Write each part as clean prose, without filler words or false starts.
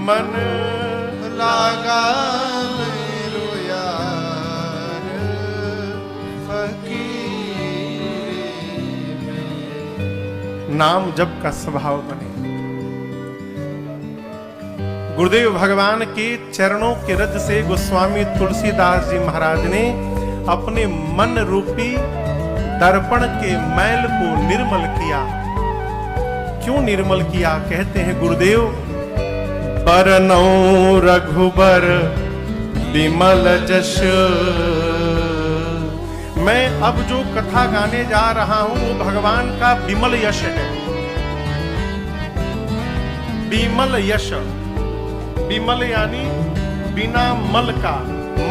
मन लागा मेरो यार फकीर में। नाम जप का स्वभाव बने। गुरुदेव भगवान के चरणों के रज से गोस्वामी तुलसीदास जी महाराज ने अपने मन रूपी दर्पण के मैल को निर्मल किया। क्यों निर्मल किया? कहते हैं गुरुदेव, बरनौ रघुबर विमल जश। मैं अब जो कथा गाने जा रहा हूं वो भगवान का विमल यश है। विमल यश, विमल यानी बिना मल का,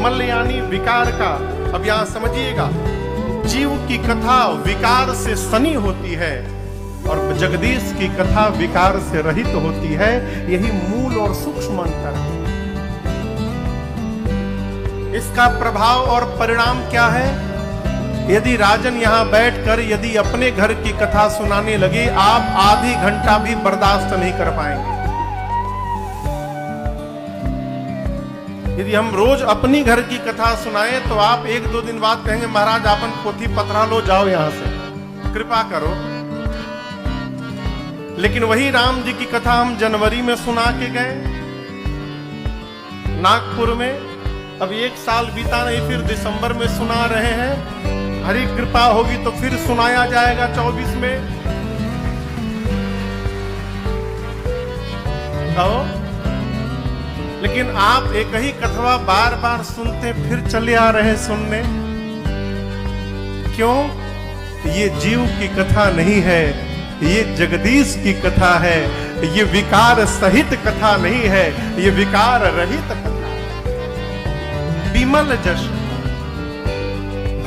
मल यानी विकार का। अब यहां समझिएगा, जीव की कथा विकार से सनी होती है और जगदीश की कथा विकार से रहित होती है। यही मूल और सूक्ष्म अंतर है। इसका प्रभाव और परिणाम क्या है? यदि राजन यहां बैठकर यदि अपने घर की कथा सुनाने लगे, आप आधी घंटा भी बर्दाश्त नहीं कर पाएंगे। यदि हम रोज अपनी घर की कथा सुनाएं तो आप एक दो दिन बाद कहेंगे, महाराज आपन पोथी पत्रा लो, जाओ यहां से, कृपा करो। लेकिन वही राम जी की कथा हम जनवरी में सुना के गए नागपुर में, अब एक साल बीता नहीं, फिर दिसंबर में सुना रहे हैं। हरी कृपा होगी तो फिर सुनाया जाएगा 24 में। कहो, लेकिन आप एक ही कथवा बार बार सुनते फिर चले आ रहे सुनने। क्यों? ये जीव की कथा नहीं है, ये जगदीश की कथा है। ये विकार सहित कथा नहीं है, ये विकार रहित कथा। विमल जश,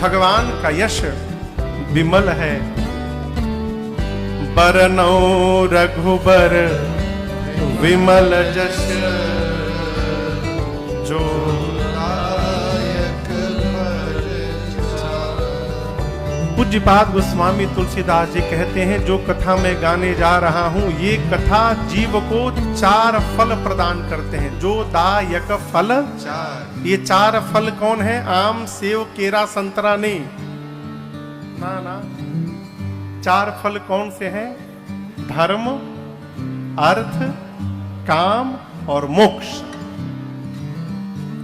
भगवान का यश विमल है। बरनौ रघुबर विमल जश, जो लायक पर पूज्यपाद गोस्वामी तुलसीदास जी कहते हैं, जो कथा मैं गाने जा रहा हूं, ये कथा जीव को 4 फल प्रदान करते हैं। जो दायक फल 4, ये 4 फल कौन है? आम, सेव, केरा, संतरा नहीं, ना ना। 4 फल कौन से हैं? धर्म, अर्थ, काम और मोक्ष।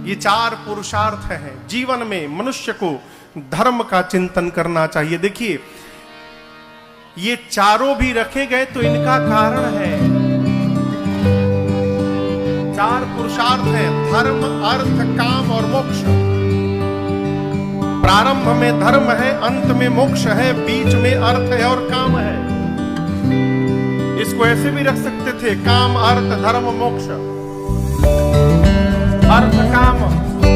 ये 4 पुरुषार्थ हैं। जीवन में मनुष्य को धर्म का चिंतन करना चाहिए। देखिए, ये चारों भी रखे गए तो इनका कारण है। 4 पुरुषार्थ हैं, धर्म, अर्थ, काम और मोक्ष। प्रारंभ में धर्म है, अंत में मोक्ष है, बीच में अर्थ है और काम है। इसको ऐसे भी रख सकते थे, काम, अर्थ, धर्म, मोक्ष। अर्थ, काम,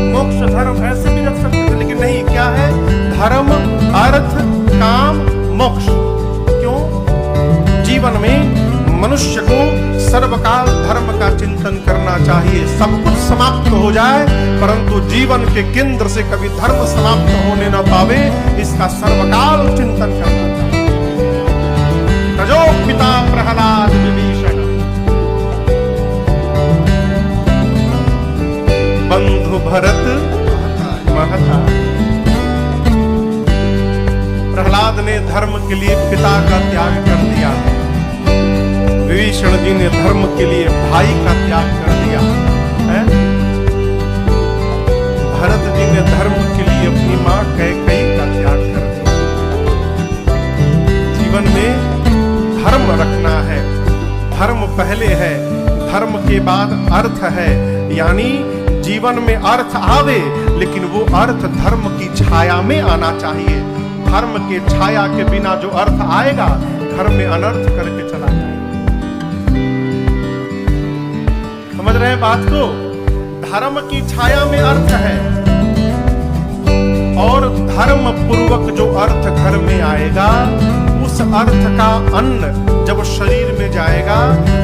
मोक्ष, धर्म, ऐसे भी रख सकते थे, लेकिन नहीं। क्या है? धर्म, अर्थ, काम, मोक्ष। क्यों? जीवन में मनुष्य को सर्वकाल धर्म का चिंतन करना चाहिए। सब कुछ समाप्त हो जाए परंतु जीवन के केंद्र से कभी धर्म समाप्त होने न पावे, इसका सर्वकाल चिंतन करना चाहिए। तजो पिता प्रहलाद विभीषण, बंधु भरत महता। प्रहलाद ने धर्म के लिए पिता का त्याग कर दिया, विभीषण जी ने धर्म के लिए भाई का त्याग कर दिया है। भरत जी ने धर्म के लिए अपनी मां कैकेयी का त्याग कर दिया। जीवन में धर्म रखना है, धर्म पहले है, धर्म के बाद अर्थ है। यानी जीवन में अर्थ आवे, लेकिन वो अर्थ धर्म की छाया में आना चाहिए। धर्म के छाया के बिना जो अर्थ आएगा, घर में अनर्थ करके चला जाएगा। समझ रहे हैं बात को? धर्म की छाया में अर्थ है और धर्म पूर्वक जो अर्थ घर में आएगा, उस अर्थ का अन्न जब शरीर में जाएगा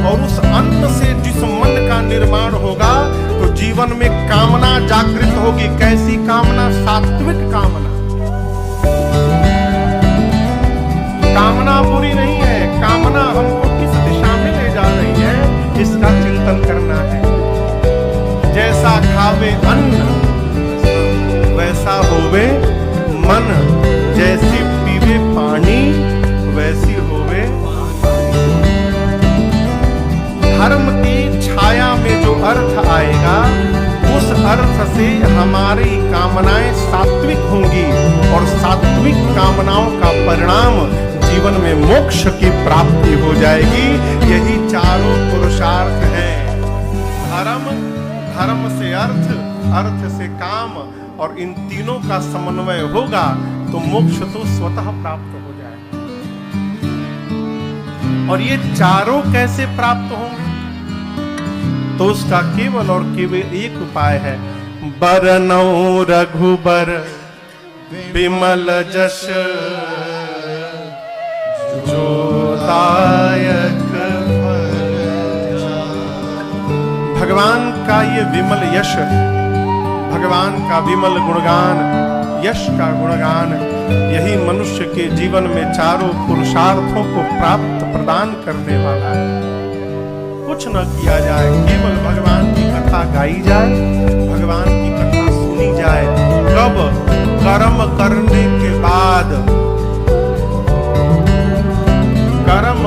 और उस अन्न से जिस मन का निर्माण होगा तो जीवन में कामना जागृत होगी। कैसी कामना? सात्विक कामना। कामना बुरी नहीं है, कामना हमको किस दिशा में ले जा रही है, इसका चिंतन करना है। अन्न, वैसा होवे मन, जैसी पीवे पानी वैसी होवे। धर्म की छाया में जो अर्थ आएगा, उस अर्थ से हमारी कामनाएं सात्विक होंगी और सात्विक कामनाओं का परिणाम जीवन में मोक्ष की प्राप्ति हो जाएगी। यही चारों पुरुषार्थ हैं। धर्म, धर्म से अर्थ, अर्थ से काम, और इन तीनों का समन्वय होगा तो मोक्ष तो स्वतः प्राप्त हो जाएगा। और ये चारों कैसे प्राप्त होंगे? तो उसका केवल और केवल एक उपाय है। बरनौ रघुबर विमल जस, जो दायक भगवान का ये विमल यश, भगवान का विमल गुणगान, यश का गुणगान, यही मनुष्य के जीवन में चारों पुरुषार्थों को प्राप्त प्रदान करने वाला है। कुछ न किया जाए, केवल भगवान की कथा गाई जाए, भगवान की कथा सुनी जाए। कब? कर्म करने के बाद, कर्म